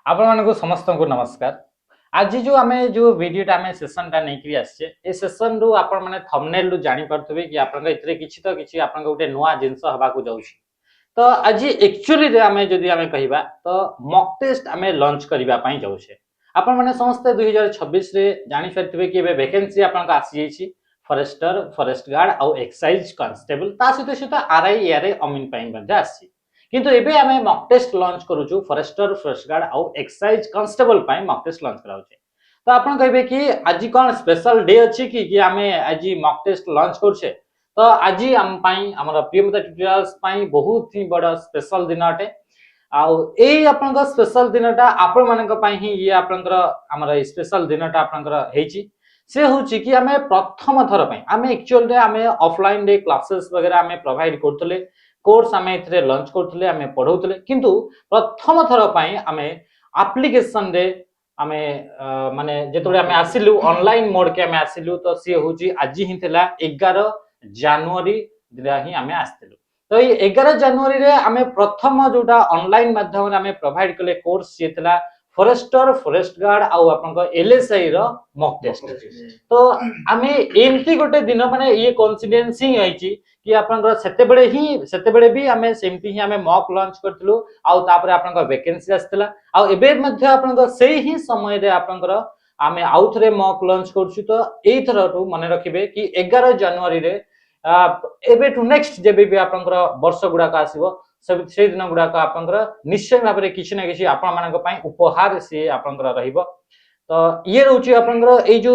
आपण मानक समस्त को नमस्कार। आज जो आमे जो वीडियोटा आमे सेशनटा नहीं आसचे ए सेशन रु आपण माने थंबनेल रु जानि परथबे कि आपण इतरे किछि तो किछि आपण गोटे नुवा जिंस हबा को जाउछि। तो आज एक्चुअली रे आमे जदि आमे कहिबा तो मॉक टेस्ट आमे लॉन्च करिबा पई जाउछे। आपण माने समस्त 2026 रे जानि परथबे कि एबे वैकेंसी आपण का आसी जाइछि फॉरेस्टर फॉरेस्ट गार्ड और एक्साइज कांस्टेबल ता सहित सहित आरआई एआरआई अमीन पई मध्ये आसी। किंतु एबे आमे मॉक टेस्ट लॉन्च करूछु फॉरेस्टर फॉरेस्ट गार्ड और एक्साइज कांस्टेबल पई मॉक टेस्ट लॉन्च कराउछे। तो आपण कहबे कि आज कोन स्पेशल डे अछि कि आमे आज मॉक टेस्ट लॉन्च करछे। तो आज आम पई हमर प्रियमता ट्यूटोरियल्स पई बहुत ही बड़ा स्पेशल दिन अटे। आउ एई आपनका स्पेशल दिनटा आपण मानक पई ही ये आपनकर हमर स्पेशल दिनटा आपनकर हेची से होची कि आमे प्रथम थर पई आमे एक्चुअल रे आमे ऑफलाइन रे क्लासेस वगैरह आमे प्रोवाइड करतले कोर्स आमे इथरे लॉन्च करतले आमे पढौतले किंतु प्रथम थर पई आमे एप्लीकेशन रे आमे माने जेतोले आमे आसिलु ऑनलाइन मोड के आमे आसिलु तो से होची आज ही थिला 11 जनवरी दिना ही आमे आस्तिलु। तो ये 11 जनवरी रे आमे प्रथम जोटा ऑनलाइन माध्यम रे आमे प्रोवाइड कले कोर्स ये थिला फॉरेस्टर फॉरेस्ट गार्ड आउ आपनका एलएसआई रो मॉक टेस्ट। तो आमे एमती गोटे दिन माने ये कोइंसिडेंस ही होईची कि आपनका सेते बेले भी आमे सेमती ही आमे मॉक लॉन्च करथिलु आउ तापर आपनका वैकेंसी आस्तिला आउ एबे मध्ये आपनका सेही ही समय रे आपनकर आमे आउ थरे मॉक लॉन्च करछु। तो एई थरटू माने रखिबे कि 11 जनवरी रे एबे टू नेक्स्ट जेबे भी आपनकर वर्ष गुडा का आसीबो से दिन गुडा का आपनकर निश्चय भाबरे किछि ना किछि आपण मानक पई उपहार से आपनकर रहिबो। तो ये रहउची आपनकर ए जो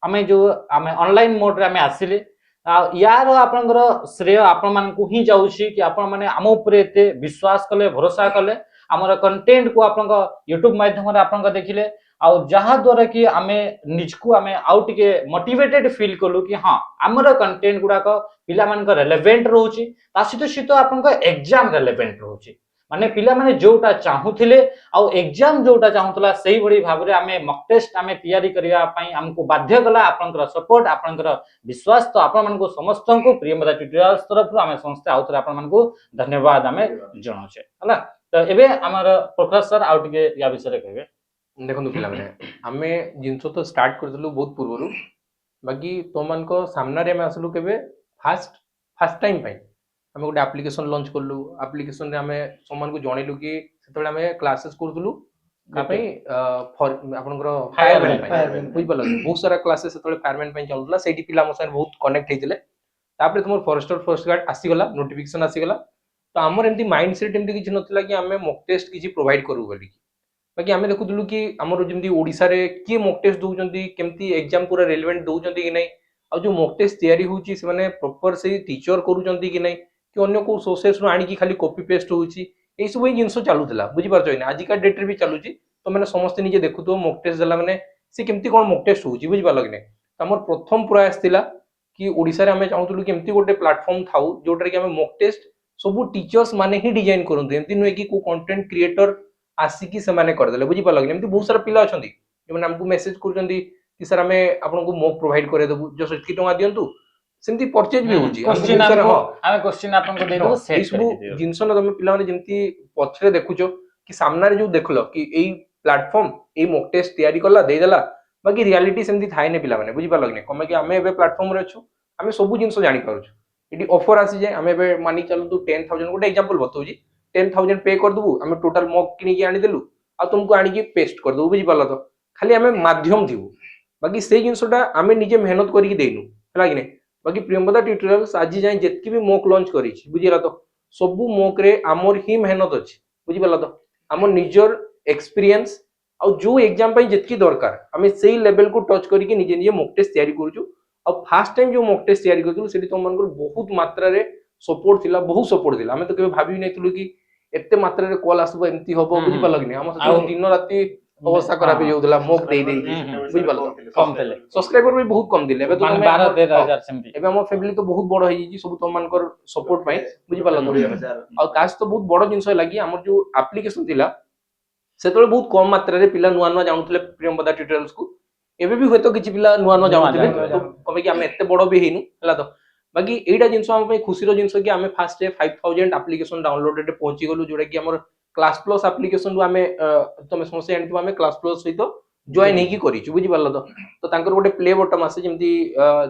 आमे ऑनलाइन मोड रे आमे आसिले यार आपनकर श्रेय आपण मानकु ही जाउची कि आपण माने हम ऊपर एते विश्वास कले भरोसा कले हमर कंटेंट को आपनका YouTube माध्यम रे आपनका देखिले आउ जहा द्वारा कि आमे निजकु आमे आउ टिके मोटिवेटेड फील कलु कि हां हमर कंटेंट गुडा को पिला मान को रेलेवेंट रहउची तासित सित आपनका एग्जाम रेलेवेंट रहउची माने पिला माने जोटा चाहुथिले आउ एग्जाम जोटा चाहुतला सही बड़ी भाबरे आमे मॉक टेस्ट आमे तैयारी करिया पई हमको बाध्य कला आपनकर सपोर्ट आपनकर विश्वास। तो आपण मानको समस्त को प्रियमता ट्यूटोरियल्स तरफ आमे समस्त आउतर आपण मानको धन्यवाद आमे जणाउछे हला। तो एबे हमर प्रोफेसर आउ टिके या विषय रे कहबे। देखो पिला माने आमे जिंसो तो स्टार्ट करदलु बहुत पूर्वरु बाकी तो मन को सामना रे में आसलु केबे फर्स्ट टाइम पाई हमें गोटे एप्लिकेशन लॉन्च करलु एप्लिकेशन रे हमें समन को जणैलु कि सेतबे हमें क्लासेस करदलु का पई फॉर आपनकर फायरमैन पाई बुझ पलु बहुत सारा क्लासेस सेतबे फायरमैन पाई चलुला सेठी पिला मो साथ बहुत कनेक्ट हेतिले तापरे तुमर फॉरेस्टर फर्स्ट गार्ड आसी गला नोटिफिकेशन आसी गला। तो हमर एमती माइंडसेट एमती किछि नथिला कि हमें मॉक टेस्ट किछि प्रोवाइड करू बोली बाकी आमे देखुलु कि हमर जमती ओडिसा रे के मॉक टेस्ट दोउचंती केमती एग्जाम पूरा रेलेवेंट दोउचंती कि नै आ जो मॉक टेस्ट तयारी होउची से माने प्रॉपर से टीचर करूचंती कि नै कि अन्य को सोर्सेस रो आनी कि खाली कॉपी पेस्ट होउची ए सब ही जिंसो चालुतला बुझी परछै ना आज का डेट रे भी चालुची। तो माने समस्त निजे देखुतो मॉक टेस्ट दला माने से केमती कोन मॉक टेस्ट होउची बुझी पालो कि नै। हमर प्रथम प्रयास थिला कि ओडिसा रे हमें चाहतलु कि केमती गोटे प्लेटफॉर्म थाउ जोटर कि हमें मॉक टेस्ट सब टीचर्स माने ही डिजाइन करंतु एमती नुए कि को कंटेंट क्रिएटर आसिकी से माने कर देले बुझी पालो कि एमती बहुत सारा पिला अछंती जे माने हमकु मेसेज करचंती कि सर हमें आपन को मॉक प्रोवाइड करे देबु जो 70 टका दियंतु सेमती परचेज भी होची क्वेश्चन हमें क्वेश्चन आपन को दे देबो सेट कर दियो जिंसो न तुम पिला माने जेमती पछरे देखुचो कि सामना रे जो देखलो कि एई प्लेटफॉर्म एई मॉक टेस्ट तयारी करला दे देला बाकी रियलिटी सेमती थाय ने पिला माने बुझी पालो कि कमे कि हमें एबे प्लेटफॉर्म रे अछु हमें सब जिंसो जानि पारुछु एडी ऑफर आसी जाय हमें एबे मानी चलु तू 10000 गोटे एग्जांपल बतौजी 10000 पे कर दबु हमें टोटल मॉक किनी के आनी देलु आ तुमको आनी के पेस्ट कर दबु बुझी पालो। तो खाली हमें माध्यम दिबु बाकी से जिंसोटा हमें निजे मेहनत करी के देनु हला कि नै बाकी प्रियमता ट्यूटोरियल्स आज जाय जेतकी भी मॉक लॉन्च करी छी बुझिला। तो सब मॉक रे आमर ही मेहनत अछि बुझी पालो। तो हमर निजर एक्सपीरियंस आ जो एग्जाम पई जेतकी दरकार हमें सेही लेवल को टच करी के निजे निजे मॉक टेस्ट तयारी करूछु और फर्स्ट टाइम जो मॉक टेस्ट तयारी करथु सेठी तुम मानकर बहुत मात्रा रे सपोर्ट थिला बहुत सपोर्ट थिला हमें तो केबे भाबी नै थलु कि एते मात्रा रे कॉल आसबो एमती होबो बुझी पालो कि नै हम सब दिन राती अवस्था खराब हो जाउदला मॉक दे बुझी पालो कम देले सब्सक्राइबर भी बहुत कम दिले एबे तो 12 13000 सेमती एबे हमर फैमिली तो बहुत बड़ होई जी सब तुम मानकर सपोर्ट पाई बुझी पालो। तो और कास तो बहुत बड़ जिंस लागि हमर जो एप्लीकेशन थिला सेतले बहुत कम मात्रा रे पिला नुवा नुवा जानुतले प्रियमता ट्यूटोरियल्स को एबे भी होय तो किछि पिला नुवा नुवा जानुतले तो कमे कि हम एते बड़ भी हेनु हला। तो बाकी एटा जिंस हम पे खुशी रो जिंस कि हमें फर्स्ट डे 5000 एप्लीकेशन डाउनलोडेड पहुंची गलु जोडा कि हमर क्लास प्लस एप्लिकेशन रु आमे तमे समस्या एंड आमे क्लास प्लस सहित जॉइन हेकी करिछु बुझि पारल तो तांकर गोटे प्ले बटन आसे जेमती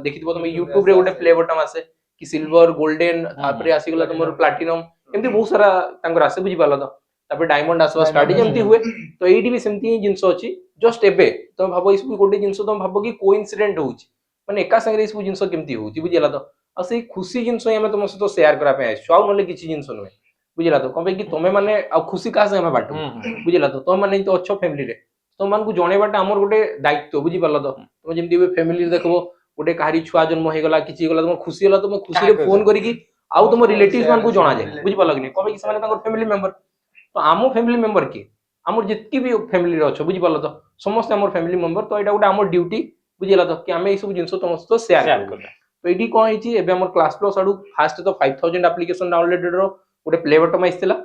देखिथिबो तमे YouTube रे गोटे प्ले बटन आसे कि सिल्वर गोल्डन तापरे आसी गला तमर प्लैटिनम एमती बहुत सारा तांकर आसे बुझि पारल तापर डायमंड आसवा स्टार्ट जेमती हुए तो एडी भी सेमती जिंस अछि जस्ट एबे तमे भाबो इसु गोटे जिंस तमे भाबो कि कोइन्सिडेंट होउछि माने एका संगे इसु जिंस केमती होउछि बुझिला तो आ सेही खुशी जिंस ही हमें तुम सहित शेयर करा पे आइछु आउ नले किछि जिंस नुहे बुझिला तो कम कि तमे माने आ खुशी का संगे बाटू बुझिला तो तमे माने तो अच्छो फैमिली रे तो मान को जणेबाटा हमर गोटे दायित्व बुझि पारल तो तमे जेमती फैमिली देखबो गोटे काहारी छुआ जन्म हे गला किछि गला तुम खुशी होला तुम खुशी रे फोन करी कि आउ तुम रिलेटिव्स मान को जणा जाय बुझि पारल कि कम कि समान तांकर फैमिली मेंबर तो आमो फैमिली मेंबर की आमर जितकी भी फैमिली रे अच्छो बुझि पारल तो समस्त हमर फैमिली मेंबर तो एटा गोटे हमर ड्यूटी बुझिला तो कि हमें ई सब जिंस तुम सहित शेयर कर तो एडी कोन हिची एबे हमर क्लास प्लस आडू फास्ट तो 5000 एप्लीकेशन डाउनलोडेड रो गोटे प्ले बटन आइसला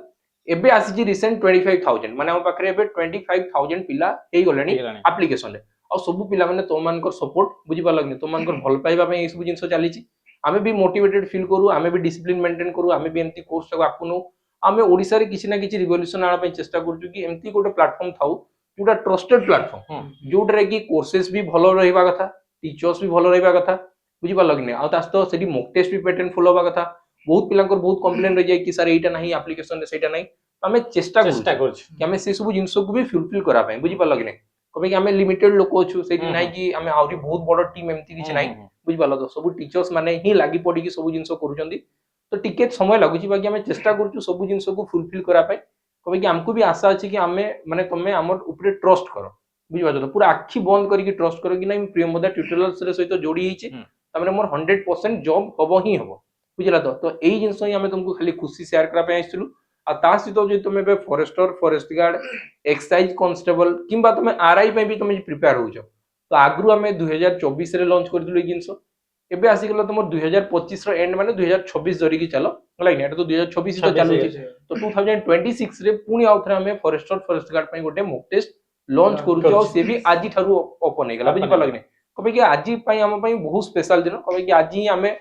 एबे आसी रिसेंट 25000 माने हम पाखरे एबे 25000 पिला हेई गलेनी एप्लीकेशन रे आ सब पिला माने तो मानकर सपोर्ट बुझि पा लगनी तो मानकर भल पाइबा पे ई सब जिंस चली छि आमे भी मोटिवेटेड फील करू आमे भी डिसिप्लिन मेंटेन करू आमे भी एमती कोर्स को आपुनु आमे ओडिसा रे किछि ना किछि रिवोल्यूशन आना पे चेष्टा करजु कि एमती गोटे प्लेटफार्म थाउ जोटा ट्रस्टेड प्लेटफार्म जोटा कि कोर्सेस भी भलो रहिबा कथा टीचर्स भी भलो रहिबा कथा बुझि पा लगनी आ तास तो सेठी मॉक टेस्ट भी पैटर्न फॉलो होबा कथा बहुत पिलांकर बहुत कंप्लेन रहि जाय कि सर एटा नाही एप्लीकेशन रे सेटा नाही हमें चेष्टा करू कि हमें से सब जिंस को भी फुलफिल करा पाए बुझि पा लगनी कबे कि हमें लिमिटेड लोक अछु सेठी नाही कि हमें आउरी बहुत बड़ टीम एमती किछि नाही बुझि पालो तो सब टीचर्स माने ही लागि पड़ी कि सब जिंस करूचंदी तो टिके समय लागु छी बाकी हमें चेष्टा करूछु सब जिंस को फुलफिल करा पाए कबे कि हमको भी आशा अछि कि हमें माने तमे हमर ऊपर ट्रस्ट करो बुझि पाछो तो पूरा आखी बंद करके ट्रस्ट करो कि नाही प्रियमदा ट्यूटोरियल्स रे सहित जोड़ी हिची तमरे मोर 100% जॉब हबो ही हबो बुझिला तो एई जिंस ही हमें तुमको खाली खुशी शेयर करा पे आइसलु आ ता सहित जे तुमे बे forester forest guard excise constable किंबा तुमे आरआई पे भी तुमे प्रिपेयर होजो तो आगरु हमें 2024 रे लॉन्च कर दिलु जिंस एबे आसी गलो तुम 2025 रो एंड माने 2026 जरी की चलो लाइक एटा तो 2026 तो चालू छी तो 2026 रे पुनी आउथरे हमें फॉरेस्टर फॉरेस्ट गार्ड पे गोटे मॉक टेस्ट लॉन्च करू छ से भी आजि थारु ओपन हे गला बुझि पा लगने कबे कि आजि पई हम पई बहुत स्पेशल दिन कबे कि आजि हमें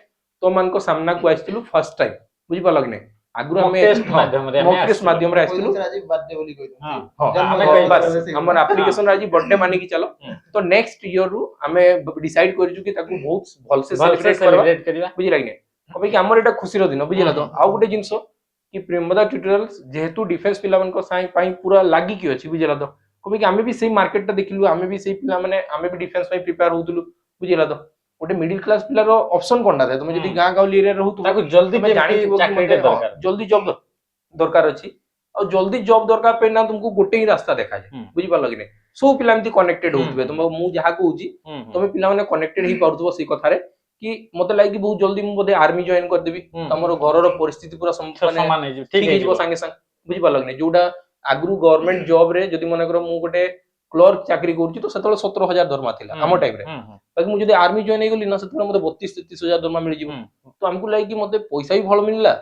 तो मान को सामना को आइसतिलु फर्स्ट टाइम बुझि पा लगने आगु हमें मॉक टेस्ट माध्यम रे आइसतिलु राजी बर्थडे बोली कहि हां हमर एप्लीकेशन राजी बर्थडे माने की चलो तो नेक्स्ट ईयर रु हमें डिसाइड करिजु कि ताकू बहुत भल से सेलिब्रेट करबा बुझि लागने कबे कि हमर एटा खुशी रो दिन बुझिला तो आ गुटे जिंस कि प्रेमदा ट्यूटोरियल्स जेहेतु डिफेंस पिला मन को साई पाई पूरा लागी की अछि बुझिला तो कबे कि हमें भी सेही मार्केट ता देखिलु हमें भी सेही पिला माने हमें भी डिफेंस पाई प्रिपेयर होतलु बुझिला तो गोटे मिडिल क्लास पिला रो ऑप्शन कोनटा थे तुम जदी गां गाउली रे रहू ताको जल्दी चाकरी दरकार जल्दी जॉब दरकार अछि और जल्दी जॉब दरकार पे ना तुमको गोटे ही रास्ता देखा जाय बुझि पा लगने सो पिला एमती कनेक्टेड होतबे तुम मु जहा कहूची तुम पिला माने कनेक्टेड ही पाउतबो से कथा रे कि मते लागी बहुत जल्दी मु बोधे आर्मी जॉइन कर देबी हमर घर रो परिस्थिति पूरा समान है ठीक है संगे संग बुझि पा लगने जोटा आगरु गवर्नमेंट जॉब रे जदी मने करो मु गोटे क्लर्क चाकरी करछि तो सेतले 17000 दरमा थिला हम टाइम रे बाकी मु जदी आर्मी जॉइन हे गली ना सेतले मते 32-33 दरमा मिल जिवो तो हमको लागी कि मते पैसा भी भल मिलला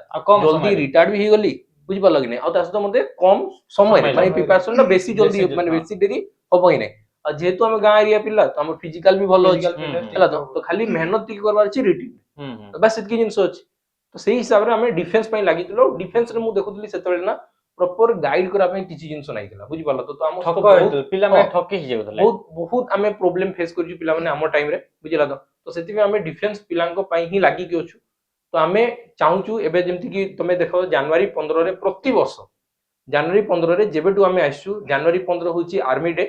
जल्दी रिटायर्ड भी हे गली बुझि पा लगने आ तास तो मते कम समय रे माने प्रिपरेशन ना बेसी जल्दी माने बेसी देरी होबो ही नै आ जेहेतु हम गां एरिया पिला तो हम फिजिकल भी भलो अछि हला तो खाली मेहनत की करबार अछि रिटिन तो बस इतकी जिंस अछि तो सेही हिसाब रे हमें डिफेंस पई लागितलो डिफेंस रे मु देखुतली सेतले ना प्रॉपर गाइड करा पे किछि जिंस नै थिला बुझि पालो तो हम बहुत पिला में ठकी हि जेबो बहुत बहुत हमें प्रॉब्लम फेस करजु पिला माने हमर टाइम रे बुझिला तो सेति में हमें डिफेंस पिलां को पई ही लागि कि अछु तो हमें चाहूचु एबे जेमति कि तमे देखो जनवरी 15 रे प्रति वर्ष जनवरी 15 रे जेबेटु हमें आइसु जनवरी 15 होची आर्मी डे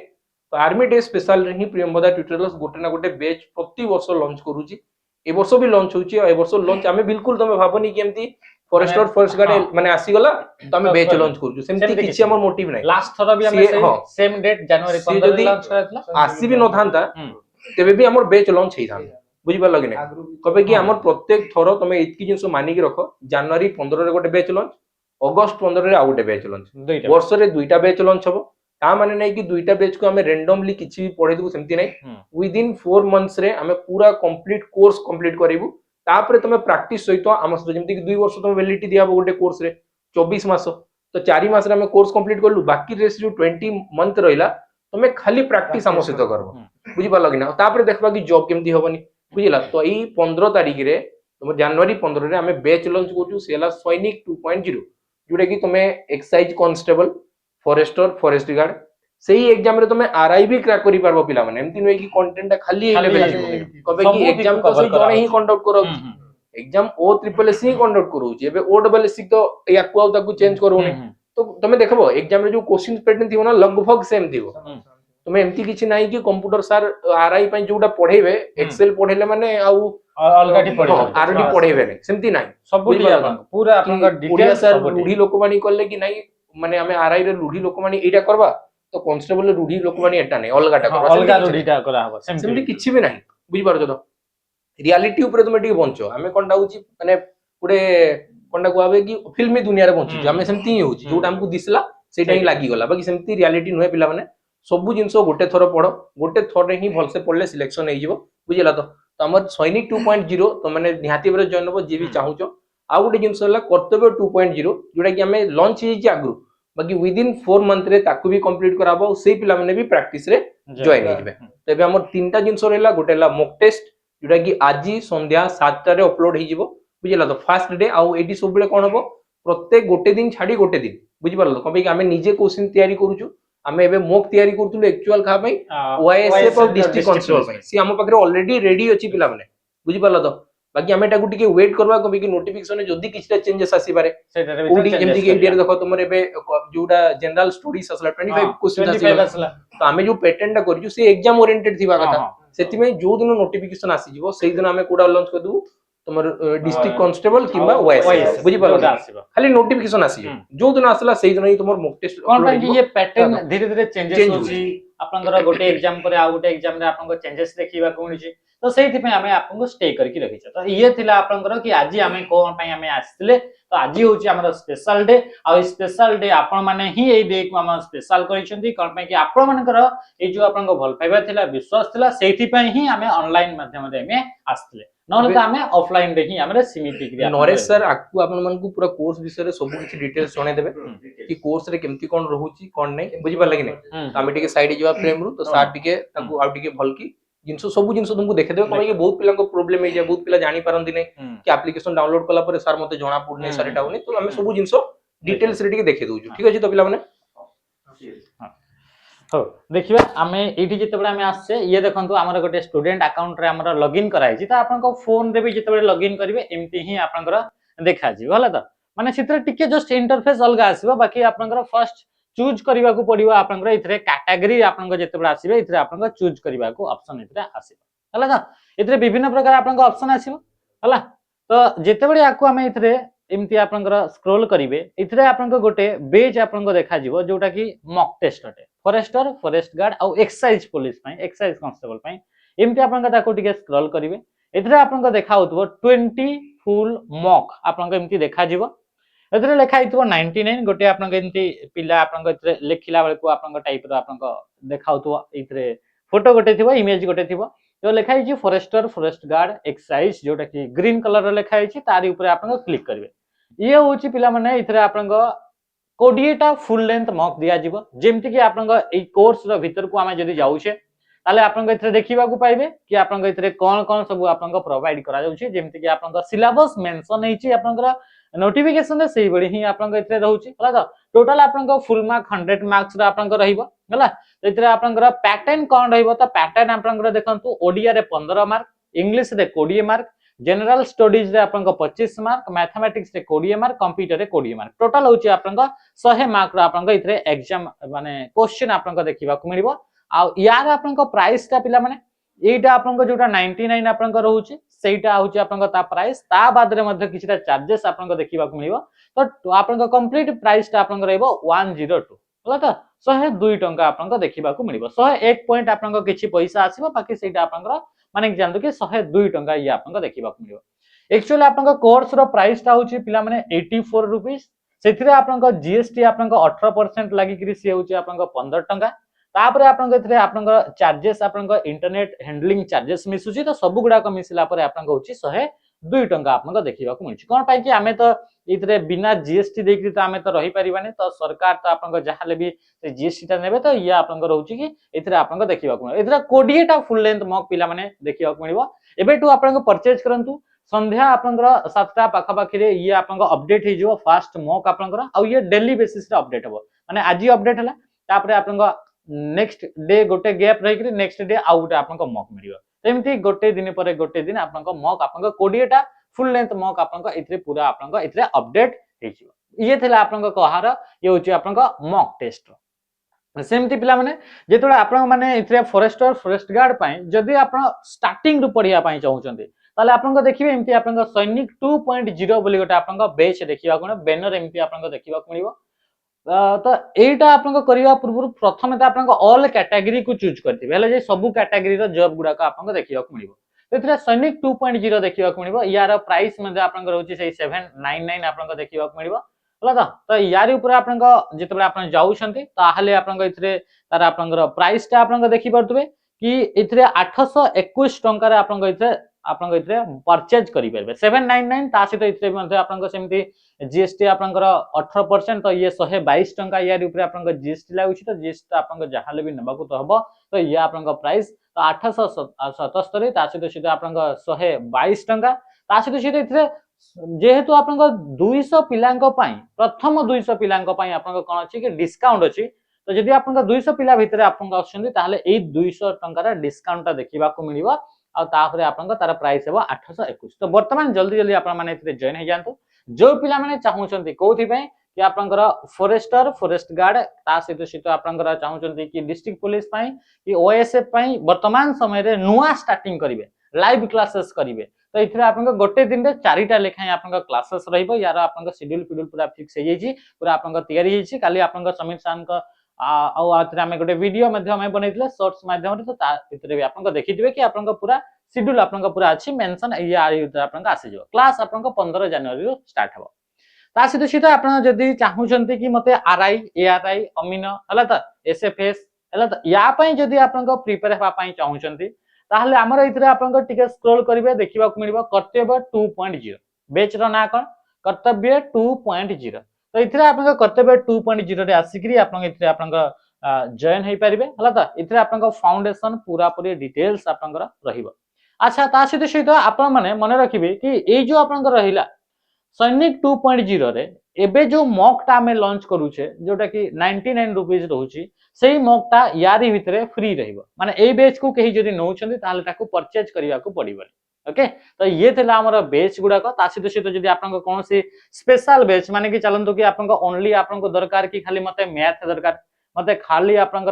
तो आर्मी डे स्पेशल रे ही प्रियमदा ट्यूटोरियल्स गोटे ना गोटे बैच प्रति वर्ष लॉन्च करूची ए वर्ष भी लॉन्च होची ए वर्ष लॉन्च हमें बिल्कुल तमे भाबनी कि एमती फॉरेस्टर फॉरेस्ट गार्ड माने आसी गला तो हमें बैच लॉन्च करूछु सेमती किछि हमर मोटिव नै लास्ट थरा भी हमें सेम डेट जनवरी 15 रे लॉन्च करथला आसी भी न थांता तेबे भी हमर बैच लॉन्च हेई थांता बुझि पा लगने कबे कि हमर प्रत्येक थरो तमे इतकी जिंस मानि के रखो जनवरी 15 रे गोटे बैच लॉन्च अगस्त 15 रे आ गोटे बैच लॉन्च वर्ष रे दुईटा बैच लॉन्च हबो ता माने नै कि दुईटा बैच को हमें रैंडमली किछि भी पढे देबु सेमती नै विद इन 4 मंथ्स रे हमें पूरा कंप्लीट कोर्स कंप्लीट करिवु तापरे तमे प्रैक्टिस सहित आम सहित जेमती कि 2 वर्ष तमे वैलिडिटी दिया गोटे कोर्स रे 24 मास तो 4 मास रे हमें कोर्स कंप्लीट करलु बाकी रेस जो 20 मंथ रहिला तमे खाली प्रैक्टिस आम सहित करबो बुझि पा लगिना तापरे देखबा कि जॉब केमती होबनी बुझिला तो ई 15 तारिख रे तुम जनवरी 15 रे हमें बैच लॉन्च करछु सेला सैनिक 2.0 जोटा कि तुम excise constable forester forest guard सेही एग्जाम रे तुम आरआई भी क्रैक करि पारबो पिला माने एमति नै कि कंटेंट खाली खाली लेवल खाली कबे सब कि एग्जाम दिक्कु तो cover से जणे ही कराहଉଛି। कंडक्ट कराउछि एग्जाम ओ ट्रिपल एस ही कंडक्ट कराउछि एबे ओ डबल एस तो याकु आउ ताकु चेंज करूनी तो तुम देखबो एग्जाम रे जो क्वेश्चन पैटर्न थिबो ना लगभग सेम थिबो तुम एमती किछि नाही कि कंप्यूटर सर आरआई पई जोटा पढेबे एक्सेल पढेले माने आउ अलगाटी पढे आरडी पढेबे नै सेमती नाही सब पूरा आपन ओडिया डिटेल्स सर सब रूढ़ी लोकवाणी करले कि नाही माने हमें आरआई रे रूढ़ी लोकवाणी एटा करबा तो कांस्टेबल रूढ़ी लोकवाणी एटा नै अलगाटा करबा अलगा रूढीटा करा हबो सेमती किछि भी नाही बुझि पारछो तो रियलिटी ऊपर तुम टिके बंचो हमें कोनटा होची माने पुरे कोनटा कोआबे कि फिल्मी दुनिया रे बंचु हमें सेमती ही होची जोटा हमको दिसला सेटा ही लागी गला बाकी सेमती रियलिटी नुहे पिला माने सब जिंस गोटे थर पढ़ गोटे थर ही भलसे पढ़ले सिलेक्शन हो जिवो बुझिला तो हमर सैनिक 2.0 तो माने निहाती बरे जॉइन हो जे भी चाहूचो आ गोटे जिंस होला कर्तव्य 2.0 जोटा कि हमें लॉन्च हे जे आगु बाकी विद इन 4 मंथ रे ताकू भी कंप्लीट कराबो सेही पिला माने भी प्रैक्टिस रे जॉइन हे जिवे तो एबे हमर तीनटा जिंस रहला गोटे ला मॉक टेस्ट जोटा कि आज संध्या 7 रे अपलोड हे जिवो बुझिला तो फर्स्ट डे आ एडी सब बेले कोन हबो प्रत्येक गोटे दिन छाडी गोटे दिन बुझि पारलो कबे कि हमें निजे क्वेश्चन तैयारी करूछु हमें एबे मॉक तैयारी करथुले एक्चुअल खा पई ओएसएफ ऑफ डिस्ट्रिक्ट कांस्टेबल पई सी हम पाखरे ऑलरेडी रेडी अछि पिला माने बुझि पारलो तो बाकी हमें टाकू टिके वेट करबा कबे कि नोटिफिकेशन जदी किछटा चेंजेस आसी पारे ओडी जेमति कि इंडिया रे देखो तुमर एबे जोडा जनरल स्टडीज असला 25 क्वेश्चन आसी तो हमें जो पैटर्न टा करजु से एग्जाम ओरिएंटेड थिबा कथा सेति में जो दिन नोटिफिकेशन आसी जिवो सेही दिन हमें कोडा लॉन्च कर दउ तुमर डिस्ट्रिक्ट कांस्टेबल किबा ओएस बुझि पारो खाली नोटिफिकेशन आसी जो दिन आसला सेही दिन ही तुमर मॉक टेस्ट कोन पय कि ये पैटर्न धीरे धीरे चेंजेस होची आपनकर गोटे एग्जाम पर आ गोटे एग्जाम रे आपनको चेंजेस देखिबा को मिलची तो सेही पे हमें आपनको स्टे करके रखिछ तो ये थिला आपनकर कि आज हमें कोन पय हमें आस्तिले तो आज होची हमर स्पेशल डे आ स्पेशल डे आपन माने ही ए डे को हम स्पेशल करिसंती कोन पय कि आपन मानकर ए जो आपनको भल पाइबा थिला विश्वास थिला सेही पे ही हमें ऑनलाइन माध्यम रे हमें आस्तिले नोन तो हमें ऑफलाइन रे ही हमरे सीमित क्रिया नरेश सर आपको आपन मन को पूरा कोर्स विषय रे सब कुछ डिटेल्स जणे देबे कि कोर्स रे केमती कोन रहूची कोन नै बुझि पार लागि नै हमें टिके साइड जवा फ्रेम रु तो सार टिके ताकू आ टिके भल की जिंसो सब जिंसो तुमको देखे देबे कबे कि बहुत पिला को प्रॉब्लम हे जे बहुत पिला जानि पारंती नै कि एप्लीकेशन डाउनलोड कला पर सर मते जणा पड़ने सर एटा होनी तो हमें सब जिंसो डिटेल्स रे टिके देखे दोजु ठीक अछि तो पिला माने हो देखिबा हमें एठी जते बडा हमें आछे ये देखंतु हमर गोटे स्टूडेंट अकाउंट रे हमर लॉगिन कराई छी त आपनको फोन रे भी जते बडे लॉगिन करिवे एमती ही आपनकर देखा जी होला त माने सित्र टिके जस्ट इंटरफेस अलगा आसीबो बाकी आपनकर फर्स्ट चूज करबा को पड़िबो आपनकर इथरे कैटेगरी आपनकर जते बडा आसीबे इथरे आपनकर चूज करबा को ऑप्शन इथरे आसीबो होला त इथरे विभिन्न प्रकार आपनकर ऑप्शन आसीबो होला तो जते बडे आको हमें इथरे एमती आपनकर स्क्रॉल करिवे इथरे आपनकर गोटे बेज आपनकर देखा जीवो जोटा कि मॉक टेस्ट अटे फॉरेस्टर फॉरेस्ट गार्ड और एक्साइज पुलिस पई एक्साइज कांस्टेबल पई एमती आपनका ताको टिके स्क्रॉल करिवे एथरे आपनका देखा होतबो 20 फुल मॉक आपनका एमती देखा जीवो एथरे लिखा हितबो 99 गोटे आपनका एमती पिला आपनका एथरे लेखिला बेले को आपनका टाइप रो आपनका देखा होतबो एथरे फोटो गोटे थिबो इमेज गोटे थिबो तो लिखा हिची फॉरेस्टर फॉरेस्ट गार्ड एक्साइज जोटा कि ग्रीन कलर रो लिखा हिची तारी ऊपर आपनका क्लिक करिवे ये होची पिला माने एथरे आपनका 20टा फुल लेंथ मॉक दिया जीवो जेमति कि आपनका ए कोर्स रो भीतर को हमें जदी जाउछे ताले आपनका इथरे देखिबा को पाइबे कि आपनका इथरे कोन कोन सब आपनका प्रोवाइड करा जाउछे जेमति कि आपनका सिलेबस मेंशन हेची आपनका नोटिफिकेशन रे सेही बडी ही आपनका इथरे रहउची होला त टोटल आपनका फुल मार्क 100 मार्क्स रा आपनका रहिबो होला त इथरे आपनका पैटर्न कोन रहिबो त पैटर्न आपनका देखंतु ओडिया रे 15 मार्क इंग्लिश रे 20 मार्क जनरल स्टडीज रे आपनका 25 मार्क मैथमेटिक्स रे 20 मार्क कंप्यूटर रे 20 मार्क टोटल होची आपनका 100 मार्क रा आपनका इथरे एग्जाम माने क्वेश्चन आपनका देखिबा को मिलिबो आ यार आपनका प्राइस ता पिला माने एटा आपनका जोटा 99 आपनका रहउची सेटा होची आपनका ता प्राइस ता बाद रे मध्ये किछटा चार्जेस आपनका देखिबा को मिलिबो तो आपनका कंप्लीट प्राइस ता आपनका रहइबो 102 होला त 102 टंका आपनका देखिबा को मिलिबो 101 पॉइंट आपनका किछि पैसा आसीबो बाकी सेटा आपनका माने जानतो कि 102 टंका ये आपनका देखिबा को मिलिबो एक्चुअली आपनका कोर्स रो प्राइस ता होची पिला माने 84 रुपीस सेथिरे आपनका जीएसटी आपनका 18% लागि कि से होची आपनका 15 टंका तापरे आपनका इथरे आपनका चार्जेस आपनका इंटरनेट हैंडलिंग चार्जेस मिसुची तो सब गुडा को मिसिला परे आपनका होची 102 टंका आपनका देखिबा को मिलची कोन पाई कि हमें तो इथरे बिना जीएसटी देकरी तो हमें तो रही परिबानी तो सरकार तो आपनका जहाले भी जीएसटी ता नेबे तो ये आपनका रहउची कि इथरे आपनका देखिबा को इथरे 20 टा फुल लेंथ मॉक पिला माने देखिबा को मिलिबो एबे टू आपनका परचेज करंतु संध्या आपनकर 7टा पाखापाखी रे ये आपनकर अपडेट हे जो फास्ट मॉक आपनकर आ ये डेली बेसिस रे अपडेट हबो माने आज अपडेट हला तापरे आपनकर नेक्स्ट डे गोटे गैप रही कि नेक्स्ट डे आउ गोटे आपनकर मॉक मिलियो एमती गोटे दिन पर गोटे दिन आपनकर मॉक आपनकर 20 टा फुल लेंथ मॉक आपनकर इतरे पूरा आपनकर इतरे अपडेट हे जिवो ये थिला आपनकर कहार ये होची आपनकर मॉक टेस्ट सेमती पिला माने जेतोळे आपण माने इतरे फॉरेस्टर फॉरेस्ट गार्ड पई जदी आपण स्टार्टिंग रु पढिया पई चाहउचंती ताले आपण देखिबे एमती आपण सैनिक 2.0 बोली गोटे आपण बेच देखिबा कोन बैनर एमती आपण देखिबा को मिलिबो तो एटा आपण करिवा पूर्व प्रथम ते आपण ऑल कैटेगरी को चूज करथिबे हेले जे सब कैटेगरी रो जॉब गुडा का आपण देखिबा को मिलिबो तेथरे सैनिक 2.0 देखिबा को मिलिबो यार प्राइस मध्ये आपण रहउची से 799 आपण देखिबा को मिलिबो हला तो यारी ऊपर आपण जेतबे आपण जाउछंती ताहाले आपण इथरे तार आपण प्राइस ता आपण देखि परतबे कि इथरे 821 टंका रे आपण इथरे परचेज करि परबे 799 ता सहित इथरे मध्ये आपण सेमती जीएसटी आपण 18% तो ये 122 टंका यारी ऊपर आपण जीएसटी लागुछि तो जीएसटी आपण जहाले भी नबाकू तो हबो तो ये आपण प्राइस तो 877 ता सहित आपण 122 टंका ता सहित इथरे जेहेतु आपण 200 पिलांक पई प्रथम 200 पिलांक पई आपण कोन अछि कि डिस्काउंट अछि तो जदि आपण 200 पिला भितरे आपण आछंती ताले ए 200 टंका रा डिस्काउंट देखिबा को मिलिबो आ ताफरे आपण तार प्राइस हेबो 821 तो वर्तमान जल्दी जल्दी आपण माने इतरे जॉइन हे जानतो जो पिला माने चाहुचंती कोथि पई कि आपनकर फॉरेस्टर फॉरेस्ट गार्ड ता सहित आपनकर चाहुचंती कि डिस्ट्रिक्ट पुलिस पई कि ओएसएफ पई वर्तमान समय रे नुवा स्टार्टिंग करिवे लाइव क्लासेस करिवे तो इथरे आपन गोटे दिन रे 4टा लेखाय आपन क्लासेस रहइबो यार आपन शेड्यूल शेड्यूल पूरा फिक्स हे जैछि पूरा आपन तयारी हेछि काली आपन समीर सान का आ आथरे हमें गोटे वीडियो माध्यम में बनैतिले शॉर्ट्स माध्यम रे तो ता इतरे भी आपन देखिथिबे कि आपन पूरा शेड्यूल आपन पूरा अछि मेंशन ये आरी उतर आपन आसी जो क्लास आपन 15 जनवरी रो स्टार्ट हबो ता सिधे सिधे आपन जदी चाहुचंती कि मते आरआई एआरआई अमीन हला त एसएफएस हला त या पई जदी आपन प्रिपेयर हेबा पई चाहुचंती ताहले हमर इतरे आपन टिके स्क्रॉल करिवे देखिबा को मिलिबो कर्तव्य 2.0 बेच रो ना कोन कर्तव्य 2.0 तो इतरे आपन कर्तव्य 2.0 रे आसिकरी आपन इतरे आपन जॉइन हे परिबे हला त इतरे आपन फाउंडेशन पूरा पूरी डिटेल्स आपन रहिबो अच्छा ता सहित सहित आपन माने मने रखिबे कि ए जो आपन रहिला सैनिक 2.0 रे एबे जो मॉक टा में लॉन्च करूछे जोटा कि 99 रुपीस रहउची सेही मॉक टा यारी भितरे फ्री रहिबो माने ए बेच को कहि जदी नउछंती ताले ताको परचेज करिया को पड़िबो ओके तो ये थिला हमर बेच गुडा को ता सहित सहित जदी आपन कोनोसी स्पेशल बेच माने कि चलंतु कि आपन ओनली आपन को दरकार कि खाली मते मैथ दरकार मते खाली आपन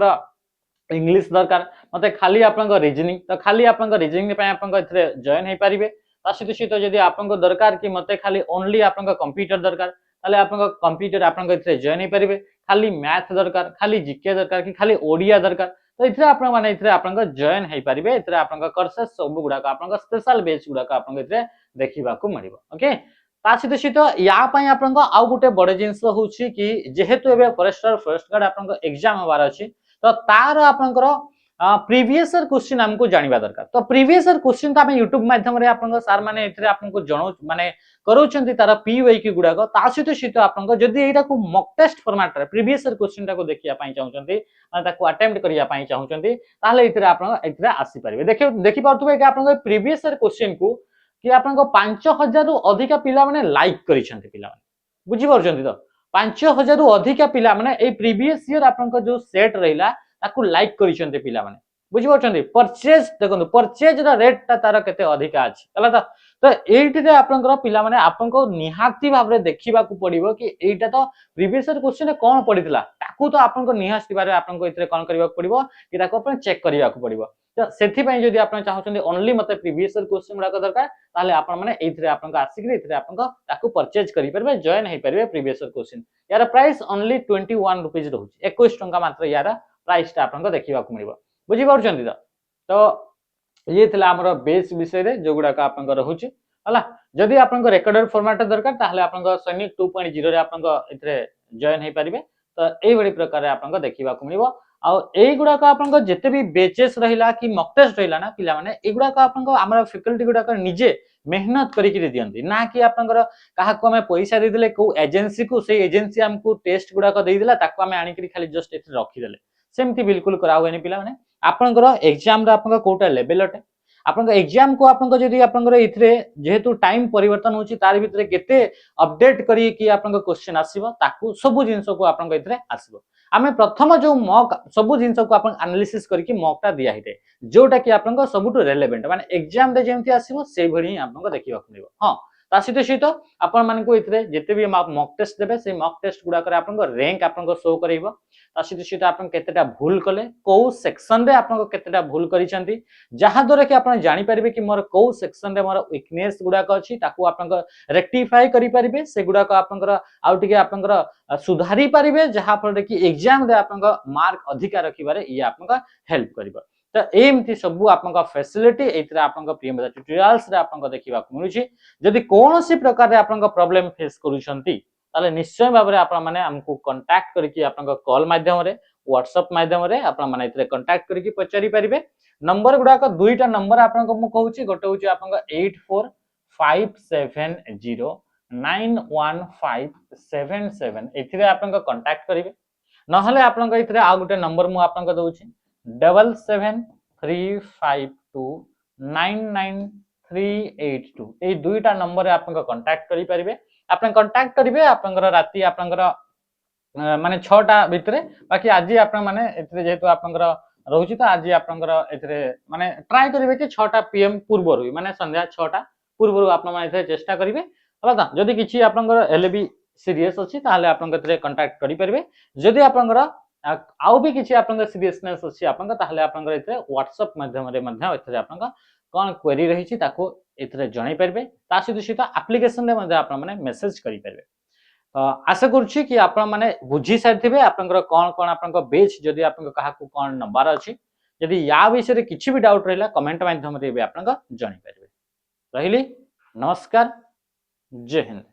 इंग्लिश दरकार मते खाली आपन रीजनिंग तो खाली आपन रीजनिंग पे आपन इथरे जॉइन हे परिबे ता सहित सहित जदी आपन दरकार कि मते खाली ओनली आपन कंप्यूटर दरकार ताले आपन कंप्यूटर आपन इथरे जॉइन हे परिबे खाली मैथ दरकार खाली जीके दरकार कि खाली ओडिया दरकार तो इथरे आपन माने इथरे आपन जॉइन हे परिबे इथरे आपन कोर्सेस सब गुडा का आपन स्पेशल बेच गुडा का आपन इथरे देखिबा को मिलिबो ओके ता सहित सहित या पई आपन आउ गुटे बड़ जिंस होउची कि जेहेतु एबे फॉरेस्टर फॉरेस्ट गार्ड आपन एग्जाम होबार अछि तो तार आपन प्रीवियस ईयर क्वेश्चन हमको जानिबा दरकार तो प्रीवियस ईयर क्वेश्चन तो हम YouTube माध्यम रे आपन सर माने इथरे आपन को जणो माने करूछंती तार पीवाई की गुडा को ता सहित सहित आपन जदी एटा को मॉक टेस्ट फॉर्मेट रे प्रीवियस ईयर क्वेश्चन टा को देखिया पई चाहउछंती माने ताको अटेम्प्ट करिया पई चाहउछंती ताले इथरे आपन इथरे आसी परिबे देखि पारतबे कि आपन प्रीवियस ईयर क्वेश्चन को कि आपन 5000 रु अधिक पिला माने लाइक करिसंती पिला माने बुझी परछंती तो 5000 रु अधिक पिला माने ए प्रीवियस ईयर आपन जो सेट रहिला ताकू लाइक करिसंती पिला माने बुझी परछंती परचेज देखंतु परचेज रा रेट ता तार केते अधिक अछि हला तो एठी रे आपनकर पिला माने आपनको निहाती भाबरे देखिबा को पड़िबो कि एटा तो प्रीवियस ईयर क्वेश्चन कोन पडितला ताकू तो आपनको निहाती बारे आपनको इतरे कोन करबा को पड़िबो कि ताको अपन चेक करिबा को पड़िबो तो सेथि पई जदी आपन चाहउछन्ती ओनली मते प्रीवियस ईयर क्वेश्चन गुडा दरकार ताले आपन माने एथरे आपनको आसिकरी एथरे आपनको ताकू परचेज करि परबे जॉइन हे परबे प्रीवियस ईयर क्वेश्चन यार प्राइस ओनली 21 रुपीस रहउची 21 टंका मात्र यार प्राइस ता आपनको देखिबा को मिलिबो बुझी परछन्ती तो ये थिला हमर बेस विषय रे जो गुडा का आपन रहउची हला जदी आपन रेकॉर्डेड फॉर्मेट दरकार ताले आपन सैनिक 2.0 रे आपन इथरे जॉइन हे परिबे तो एई बडी प्रकार आपन देखिबा को मिलिबो आ एई गुडा का आपन जते भी बेचेस रहिला कि मॉक टेस्ट रहिला ना पिला माने ए गुडा का आपन हमर फैकल्टी गुडा का निजे मेहनत करी के दियंती ना कि आपन काहा को हमें पैसा दे देले को एजेंसी को से एजेंसी हमको टेस्ट गुडा का दे देला ताको हमें आनी करी खाली जस्ट एथरे रखि देले सेमती बिल्कुल करा होएनी पिला माने आपन एग्जाम रे आपन कोटा लेवल अटे आपन एग्जाम को आपन जदी आपन इथरे जेहेतु टाइम परिवर्तन होची तार भितरे केते अपडेट करी कि आपन क्वेश्चन आसीबो ताकू सब जिंस को आपन इथरे आसीबो आमे प्रथम जो मॉक सब जिंस को आपन एनालिसिस करके मॉक टा दिया हिते जोटा कि आपन सबुटु रेलेवेंट माने एग्जाम रे जेमति आसीबो सेही भली आपन देखिबा मिलिबो हां ता सहित आपण मानकु इथरे जेते भी मॉक टेस्ट देबे से मॉक टेस्ट गुडा करे आपन रैंक आपन शो करइबो ता सहित आपन केतेटा भूल कले को सेक्शन रे आपन केतेटा भूल करिसंती जहा द्वारा कि आपन जानि परिबे कि मोर को सेक्शन रे मोर वीकनेस गुडा को अछि ताकू आपन रेक्टिफाई करि परिबे से गुडा को आपन आउ टिके आपन सुधारी परिबे जहा फल कि एग्जाम रे आपन मार्क अधिका रखिबारे ये आपन हेल्प करिबो तो एमती सब आपन फैसिलिटी एथरे आपन प्रियम ट्यूटोरियल्स रे आपन देखिबा मिलुछि जदि कोनोसी प्रकार रे आपन प्रॉब्लम फेस करूछंती ताले निश्चय भाबरे आपन माने हमकु कांटेक्ट करके आपन कॉल माध्यम रे व्हाट्सएप माध्यम रे आपन माने इतरे कांटेक्ट करके पचारि परिबे नंबर गुडा को दुईटा नंबर आपन को मु कहूची गोटे होची आपन 8457091577 एथिरे आपन को कांटेक्ट करिवे नहले आपन को इतरे आ गोटे नंबर मु आपन को दउची 7735299382 ए दुईटा नंबर रे आपन को कांटेक्ट करि परिबे आपन कांटेक्ट करिवे आपन राती आपन माने 6टा भितरे बाकी आज आपन माने एतरे जेतु आपन रहउची तो आज आपन एतरे माने ट्राई करिवे कि 6टा पीएम पूर्वरु माने संध्या 6टा पूर्वरु आपन माने एतरे चेष्टा करिवे हला ता जदी किछि आपन एलबी सीरियस अछि ताले आपन एतरे कांटेक्ट करि परिबे जदी आपन आउ भी किछि आपन सीरियसनेस अछि आपन ताले आपन एतरे व्हाट्सएप माध्यम रे मध्य एतरे आपन कोन क्वेरी रही छी ताको एतरे जणाई परिबे ता सहित एप्लीकेशन रे मध्य आपन माने मेसेज करि परिबे आशा करूछि कि आपन माने बुझी साथिबे आपन कोन कोन आपन बेच जदी आपन काहा को कोन नंबर अछि जदी या विषय रे किछि भी डाउट रहला कमेंट माध्यम रे भी आपन जणाई परिबे रहिली नमस्कार जय हिंद।